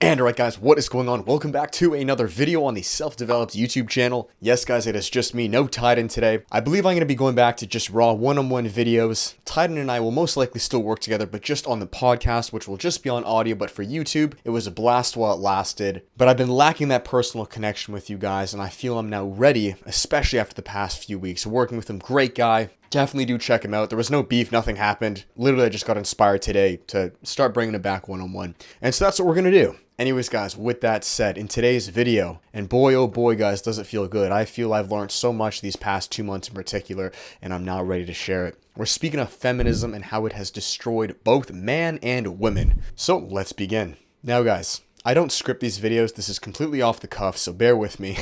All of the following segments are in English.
And alright guys, what is going on? Welcome back to another video on the Self-Developed YouTube channel. Yes guys, it is just me, no Titan today. I believe I'm going to be going back to just raw one-on-one videos. Titan and I will most likely still work together, but just on the podcast, which will just be on audio. But for YouTube, it was a blast while it lasted. But I've been lacking that personal connection with you guys, and I feel I'm now ready, especially after the past few weeks. Working with him, great guy. Definitely do check him out. There was no beef, nothing happened. Literally, I just got inspired today to start bringing it back one-on-one. And so that's what we're going to do. Anyways, guys, with that said, in today's video, and boy, oh boy, guys, does it feel good. I feel I've learned so much these past 2 months in particular, and I'm now ready to share it. We're speaking of feminism and how it has destroyed both man and women. So let's begin. Now, guys, I don't script these videos. This is completely off the cuff, so bear with me.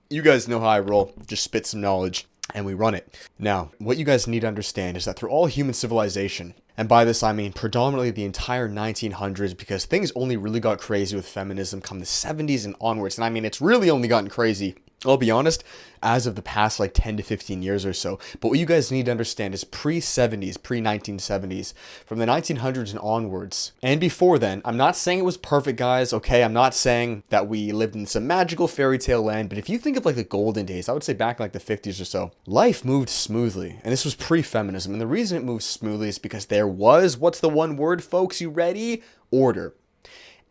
You guys know how I roll. Just spit some knowledge, and we run it. Now, what you guys need to understand is that through all human civilization, and by this I mean predominantly the entire 1900s, because things only really got crazy with feminism come the 70s and onwards. And I mean, it's really only gotten crazy, I'll be honest, as of the past like 10 to 15 years or so. But what you guys need to understand is pre-70s, pre-1970s, from the 1900s and onwards, and before then, I'm not saying it was perfect, guys, okay? I'm not saying that we lived in some magical fairy tale land, but if you think of like the golden days, I would say back in like the 50s or so, life moved smoothly. And this was pre-feminism. And the reason it moved smoothly is because there was, what's the one word, folks? You ready? Order.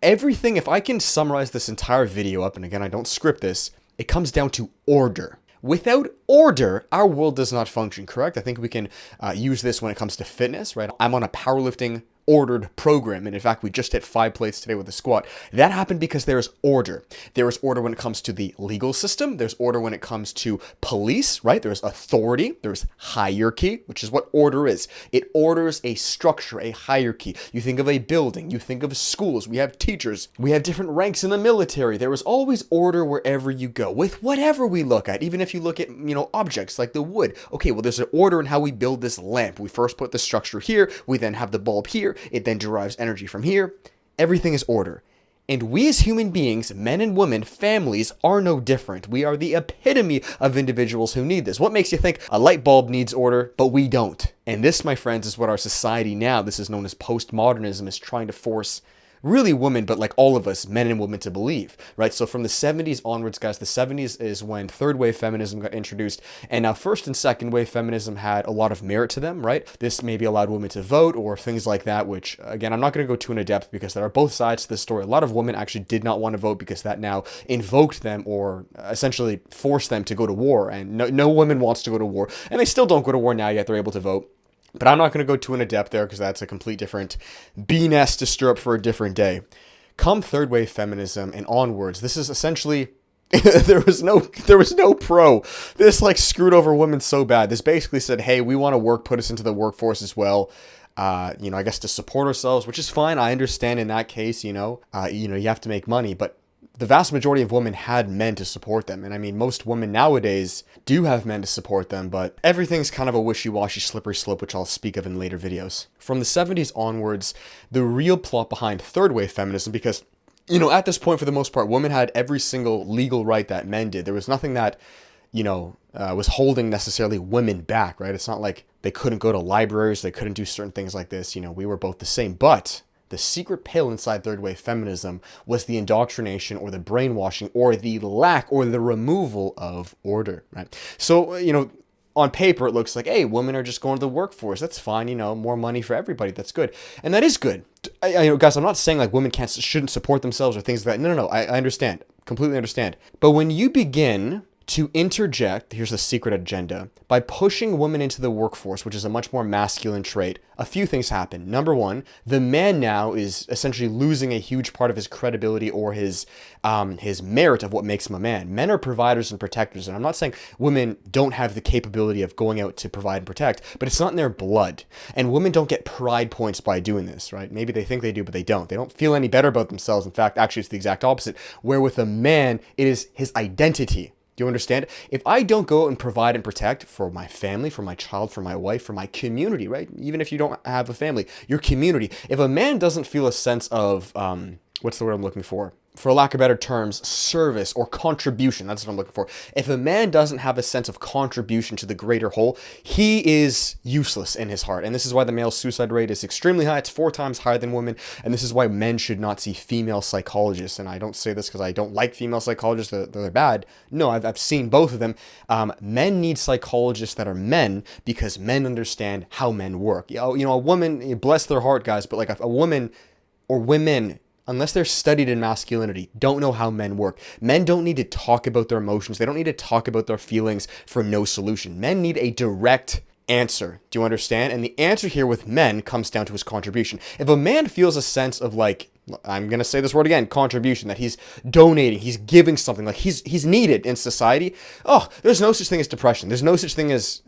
Everything, if I can summarize this entire video up, and again, I don't script this, it comes down to order. Without order, our world does not function, correct? I think we can use this when it comes to fitness, right? I'm on a powerlifting ordered program, and in fact we just hit 5 plates today with a squat. That happened because there is order. There is order when it comes to the legal system. There's order when it comes to police, right? There's authority. There's hierarchy, which is what order is. It orders a structure, a hierarchy. You think of a building, you think of schools, we have teachers, we have different ranks in the military. There is always order wherever you go, with whatever we look at. Even if you look at, objects like the wood. Okay, well, there's an order in how we build this lamp. We first put the structure here, we then have the bulb here, it then derives energy from here. Everything is order. And we as human beings, men and women, families, are no different. We are the epitome of individuals who need this. What makes you think a light bulb needs order, but we don't? And this, my friends, is what our society now, this is known as postmodernism, is trying to force really women, but like all of us, men and women, to believe, right? So from the 70s onwards, guys, the 70s is when third wave feminism got introduced. And now first and second wave feminism had a lot of merit to them, right? This maybe allowed women to vote or things like that, which again, I'm not going to go too in depth because there are both sides to the story. A lot of women actually did not want to vote because that now invoked them or essentially forced them to go to war. And no woman wants to go to war. And they still don't go to war now, yet they're able to vote. But I'm not going to go too in depth there because that's a complete different bee nest to stir up for a different day. Come third wave feminism and onwards, this is essentially there was no pro. This like screwed over women so bad. This basically said, hey, we want to work, put us into the workforce as well. I guess to support ourselves, which is fine. I understand in that case, you have to make money, but the vast majority of women had men to support them. And I mean, most women nowadays do have men to support them, but everything's kind of a wishy-washy slippery slope, which I'll speak of in later videos. From the 70s onwards, the real plot behind third wave feminism, because, at this point, for the most part, women had every single legal right that men did. There was nothing that, was holding necessarily women back, right? It's not like they couldn't go to libraries, they couldn't do certain things like this. We were both the same, but the secret pill inside third wave feminism was the indoctrination or the brainwashing or the lack or the removal of order, right? So, on paper, it looks like, hey, women are just going to the workforce. That's fine, more money for everybody. That's good. And that is good. Guys, I'm not saying like women shouldn't support themselves or things like that. No. I understand. Completely understand. But when you begin to interject, here's the secret agenda, by pushing women into the workforce, which is a much more masculine trait, a few things happen. Number one, the man now is essentially losing a huge part of his credibility or his merit of what makes him a man. Men are providers and protectors, and I'm not saying women don't have the capability of going out to provide and protect, but it's not in their blood. And women don't get pride points by doing this, right? Maybe they think they do, but they don't. They don't feel any better about themselves. In fact, actually, it's the exact opposite, where with a man, it is his identity. Do you understand? If I don't go out and provide and protect for my family, for my child, for my wife, for my community, right? Even if you don't have a family, your community. If a man doesn't feel a sense of, what's the word I'm looking for? for lack of better terms, service or contribution. That's what I'm looking for. If a man doesn't have a sense of contribution to the greater whole, he is useless in his heart. And this is why the male suicide rate is extremely high. It's 4 times higher than women. And this is why men should not see female psychologists. And I don't say this because I don't like female psychologists. They're bad. No, I've seen both of them. Men need psychologists that are men because men understand how men work. You know, a woman, bless their heart, guys, but like a woman or women, unless they're studied in masculinity, don't know how men work. Men don't need to talk about their emotions. They don't need to talk about their feelings for no solution. Men need a direct answer. Do you understand? And the answer here with men comes down to his contribution. If a man feels a sense of like, I'm going to say this word again, contribution, that he's donating, he's giving something, like he's needed in society, oh, there's no such thing as depression. There's no such thing as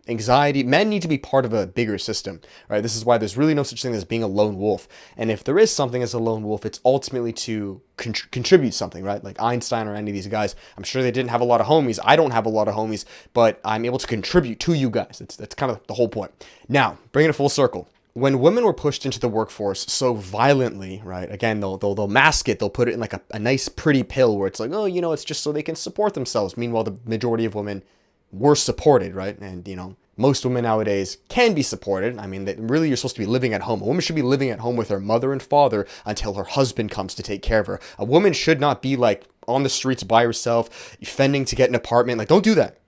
anxiety. Men need to be part of a bigger system, right? This is why there's really no such thing as being a lone wolf. And if there is something as a lone wolf, it's ultimately to contribute something, right? Like Einstein or any of these guys, I'm sure they didn't have a lot of homies. I don't have a lot of homies, but I'm able to contribute to you guys. That's kind of the whole point. Now, bringing it full circle. When women were pushed into the workforce so violently, right? Again, they'll mask it. They'll put it in like a nice, pretty pill where it's like, oh, you know, it's just so they can support themselves. Meanwhile, the majority of women were supported, right? And, you know, most women nowadays can be supported. I mean, really, you're supposed to be living at home. A woman should be living at home with her mother and father until her husband comes to take care of her. A woman should not be like on the streets by herself, fending to get an apartment. Like, don't do that.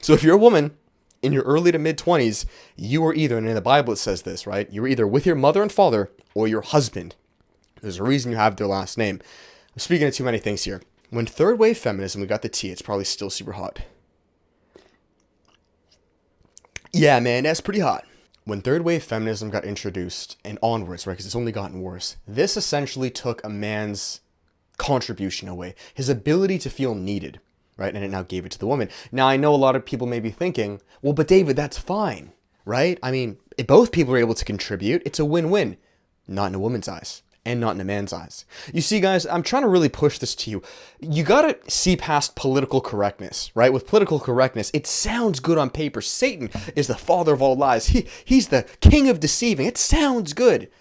So if you're a woman in your early to mid 20s, you are either, and in the Bible it says this, right? You're either with your mother and father or your husband. There's a reason you have their last name. I'm speaking of too many things here. When third wave feminism, we got the tea, it's probably still super hot. Yeah, man, that's pretty hot. When third wave feminism got introduced and onwards, right, because it's only gotten worse, this essentially took a man's contribution away, his ability to feel needed, right, and it now gave it to the woman. Now, I know a lot of people may be thinking, well, but David, that's fine, right? I mean, if both people are able to contribute, it's a win-win. Not in a woman's eyes. And not in a man's eyes. You see, guys, I'm trying to really push this to you. You gotta see past political correctness, right? With political correctness, it sounds good on paper. Satan is the father of all lies. He's the king of deceiving. It sounds good.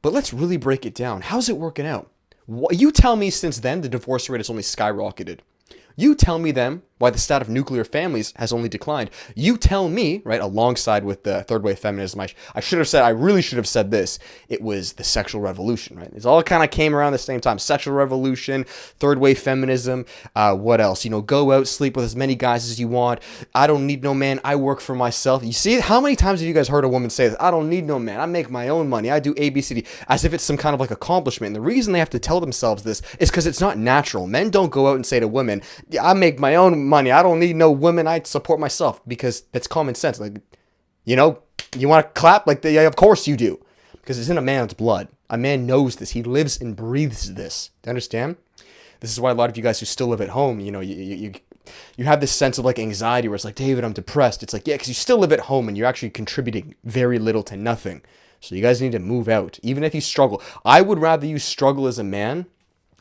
But let's really break it down. How's it working out? You tell me since then the divorce rate has only skyrocketed. You tell me then why the stat of nuclear families has only declined. You tell me, right, alongside with the third wave feminism, I should have said, I really should have said this. It was the sexual revolution, right? It's all kind of came around the same time. Sexual revolution, third wave feminism, what else? You know, go out, sleep with as many guys as you want. I don't need no man. I work for myself. You see, how many times have you guys heard a woman say this? I don't need no man. I make my own money. I do A, B, C, D, as if it's some kind of like accomplishment. And the reason they have to tell themselves this is because it's not natural. Men don't go out and say to women, I make my own money. I don't need no women. I support myself, because that's common sense. Like, you know, you want to clap? Like, yeah, of course you do, because it's in a man's blood. A man knows this. He lives and breathes this. Do you understand? This is why a lot of you guys who still live at home, you know, you have this sense of like anxiety where it's like, David, I'm depressed. It's like, yeah, because you still live at home and you're actually contributing very little to nothing. So you guys need to move out, even if you struggle. I would rather you struggle as a man,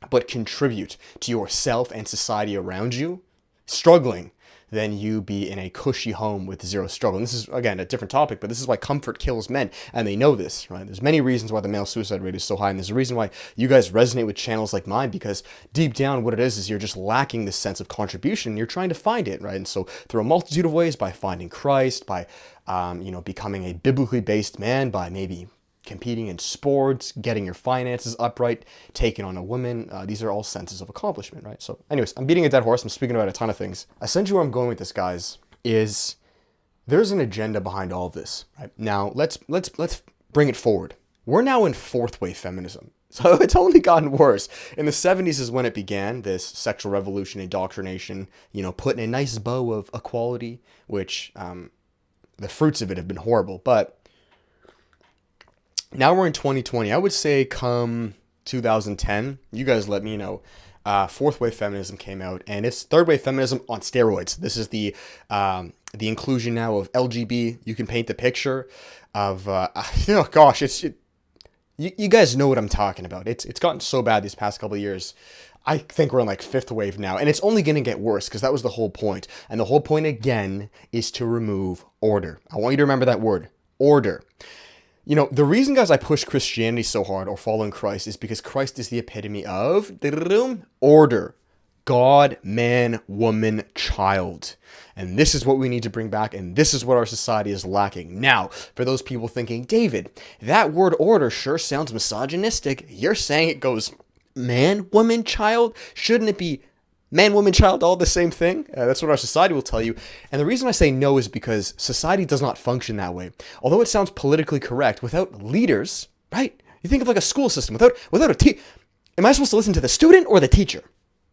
but contribute to yourself and society around you, struggling, than you be in a cushy home with zero struggle. And this is, again, a different topic, but this is why comfort kills men, and they know this, right? There's many reasons why the male suicide rate is so high, and there's a reason why you guys resonate with channels like mine, because deep down what it is you're just lacking this sense of contribution, and you're trying to find it, right? And so through a multitude of ways, by finding Christ, by, you know, becoming a biblically based man, by maybe competing in sports, getting your finances upright, taking on a woman. These are all senses of accomplishment, right? So anyways, I'm beating a dead horse. I'm speaking about a ton of things. Essentially where I'm going with this, guys, is there's an agenda behind all of this, right? Now, let's bring it forward. We're now in fourth wave feminism. So it's only gotten worse. In the 70s is when it began, this sexual revolution, indoctrination, you know, putting a nice bow of equality, which the fruits of it have been horrible. But now we're in 2020. I would say come 2010, you guys let me know, fourth wave feminism came out, and it's third wave feminism on steroids. This is the inclusion now of LGB. You can paint the picture of, oh gosh, you guys know what I'm talking about. It's gotten so bad these past couple of years. I think we're in like fifth wave now, and it's only going to get worse, because that was the whole point. And the whole point again is to remove order. I want you to remember that word, order. You know, the reason, guys, I push Christianity so hard or following Christ is because Christ is the epitome of order. God, man, woman, child. And this is what we need to bring back, and this is what our society is lacking. Now, for those people thinking, David, that word order sure sounds misogynistic. You're saying it goes man, woman, child? Shouldn't it be man, woman, child, all the same thing? That's what our society will tell you. And the reason I say no is because society does not function that way. Although it sounds politically correct, without leaders, right? You think of like a school system, without a teacher. Am I supposed to listen to the student or the teacher?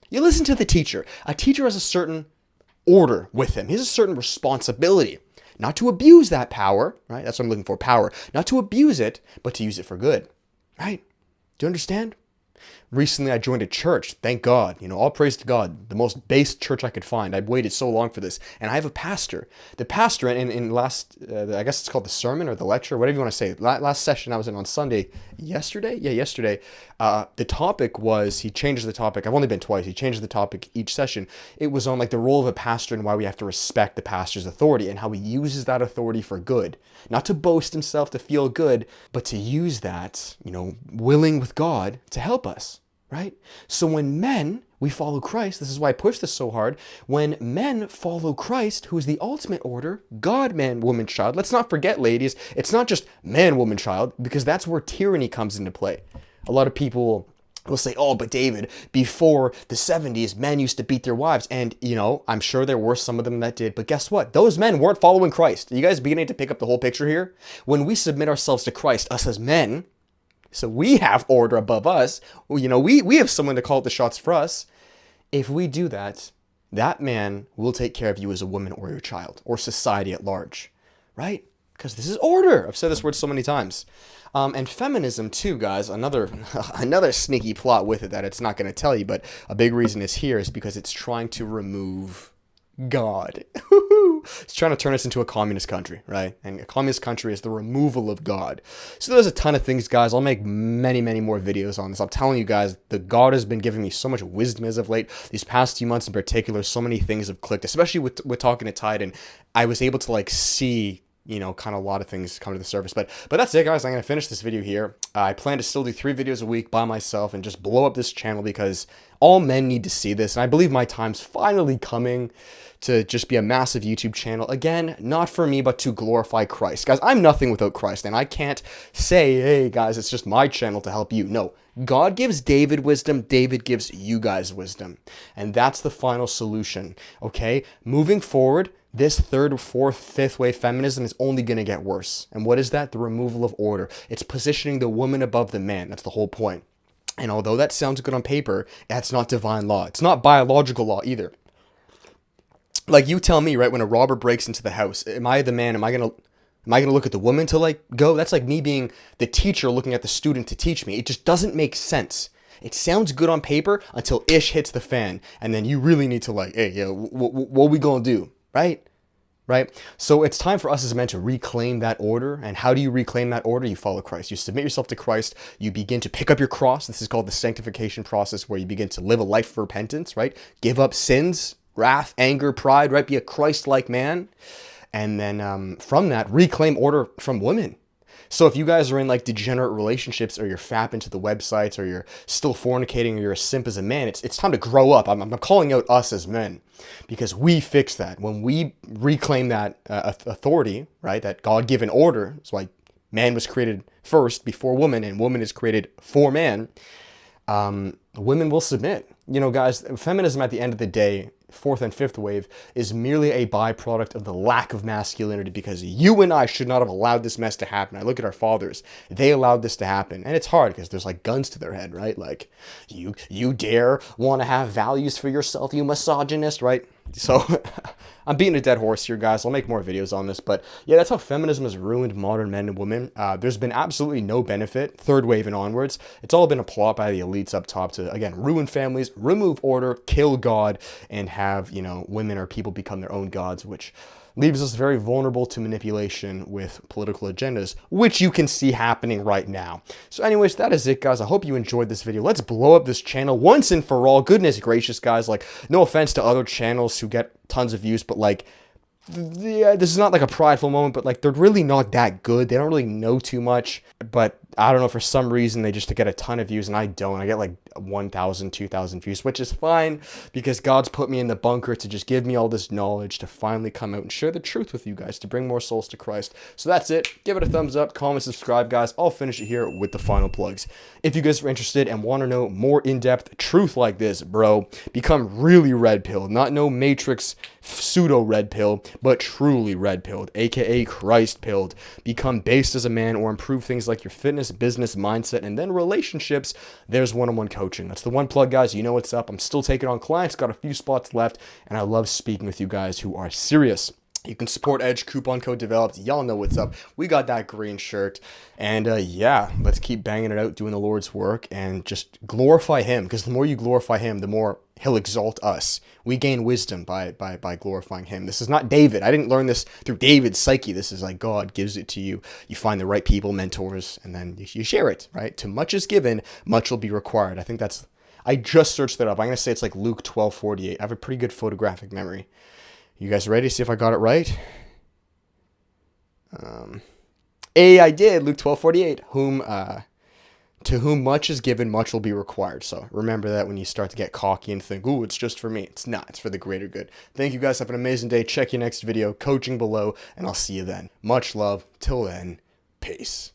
You listen to the teacher. A teacher has a certain order with him. He has a certain responsibility. Not to abuse that power, right? That's what I'm looking for, power. Not to abuse it, but to use it for good, right? Do you understand? Recently, I joined a church. Thank God. You know, all praise to God. The most base church I could find. I've waited so long for this. And I have a pastor. The pastor in last, I guess it's called the sermon or the lecture, whatever you want to say. Last session I was in on Sunday. Yesterday? Yeah, yesterday. The topic was, he changed the topic. I've only been twice. He changed the topic each session. It was on like the role of a pastor and why we have to respect the pastor's authority and how he uses that authority for good. Not to boast himself, to feel good, but to use that, you know, willing with God to help us. Right? So when men, we follow Christ, this is why I push this so hard, when men follow Christ, who is the ultimate order, God, man, woman, child, let's not forget, ladies, it's not just man, woman, child, because that's where tyranny comes into play. A lot of people will say, oh, but David, before the 70s, men used to beat their wives. And, you know, I'm sure there were some of them that did. But guess what? Those men weren't following Christ. Are you guys beginning to pick up the whole picture here? When we submit ourselves to Christ, us as men, so we have order above us. You know, we have someone to call the shots for us. If we do that, that man will take care of you as a woman or your child or society at large, right? Because this is order. I've said this word so many times. And feminism too, guys, another sneaky plot with it that it's not going to tell you, but a big reason is here is because it's trying to remove God. It's trying to turn us into a communist country, right? And a communist country is the removal of God. So there's a ton of things, guys. I'll make many, many more videos on this. I'm telling you guys, the God has been giving me so much wisdom as of late. These past few months in particular, so many things have clicked, especially with talking to Tide, and I was able to like see, you know, kind of a lot of things come to the surface. But that's it, guys. I'm going to finish this video here. I plan to still do 3 videos a week by myself and just blow up this channel because all men need to see this. And I believe my time's finally coming to just be a massive YouTube channel. Again, not for me, but to glorify Christ. Guys, I'm nothing without Christ. And I can't say, hey, guys, it's just my channel to help you. No, God gives David wisdom. David gives you guys wisdom. And that's the final solution, okay? Moving forward, this 3rd, 4th, 5th wave feminism is only going to get worse. And what is that? The removal of order. It's positioning the woman above the man. That's the whole point. And although that sounds good on paper, that's not divine law. It's not biological law either. Like, you tell me, right, when a robber breaks into the house, am I the man? Am I gonna look at the woman to like go? That's like me being the teacher looking at the student to teach me. It just doesn't make sense. It sounds good on paper until ish hits the fan, and then you really need to like, hey, yeah, what we gonna do, right? Right? So it's time for us as men to reclaim that order. And how do you reclaim that order? You follow Christ. You submit yourself to Christ. You begin to pick up your cross. This is called the sanctification process, where you begin to live a life of repentance, right? Give up sins, wrath, anger, pride, right? Be a Christ-like man. And then from that, reclaim order from women. So if you guys are in like degenerate relationships, or you're fapping to the websites, or you're still fornicating, or you're a simp as a man, it's time to grow up. I'm calling out us as men, because we fix that. When we reclaim that authority, right, that God-given order, that's why man was created first before woman, and woman is created for man, women will submit. You know, guys, feminism at the end of the day, 4th and 5th wave, is merely a byproduct of the lack of masculinity, because you and I should not have allowed this mess to happen. I look at our fathers. They allowed this to happen. And it's hard because there's like guns to their head, right? Like, you dare want to have values for yourself, you misogynist, right? So I'm beating a dead horse here, guys. I'll make more videos on this. But yeah, that's how feminism has ruined modern men and women. There's been absolutely no benefit, 3rd wave and onwards. It's all been a plot by the elites up top to, again, ruin families, remove order, kill God, and have, you know, women or people become their own gods, which leaves us very vulnerable to manipulation with political agendas, which you can see happening right now. So anyways, that is it, guys. I hope you enjoyed this video. Let's blow up this channel once and for all. Goodness gracious, guys. Like, no offense to other channels who get tons of views, but like, yeah, this is not like a prideful moment, but like they're really not that good. They don't really know too much, but I don't know, for some reason they just get a ton of views and I don't. I get like 1,000, 2,000 views, which is fine because God's put me in the bunker to just give me all this knowledge to finally come out and share the truth with you guys, to bring more souls to Christ. So that's it. Give it a thumbs up, comment, subscribe, guys. I'll finish it here with the final plugs. If you guys are interested and want to know more in-depth truth like this, bro, become really red pilled, not no Matrix pseudo red pill, but truly red pilled, aka Christ pilled. Become based as a man or improve things like your fitness, business, mindset, and then relationships. There's one-on-one coaching. That's the one plug, guys. You know what's up. I'm still taking on clients, got a few spots left, and I love speaking with you guys who are serious. You can support Edge, coupon code developed. Y'all know what's up. We got that green shirt. And yeah, let's keep banging it out, doing the Lord's work, and just glorify him. Because the more you glorify him, the more he'll exalt us. We gain wisdom by glorifying him. This is not David. I didn't learn this through David's psyche. This is like God gives it to you. You find the right people, mentors, and then you share it, right? To much is given, much will be required. I think that's, I just searched that up. I'm going to say it's like Luke 12:48. I have a pretty good photographic memory. You guys ready to see if I got it right? I did. Luke 12:48. To whom much is given, much will be required. So remember that when you start to get cocky and think, ooh, it's just for me. It's not. It's for the greater good. Thank you guys. Have an amazing day. Check your next video. Coaching below. And I'll see you then. Much love. Till then. Peace.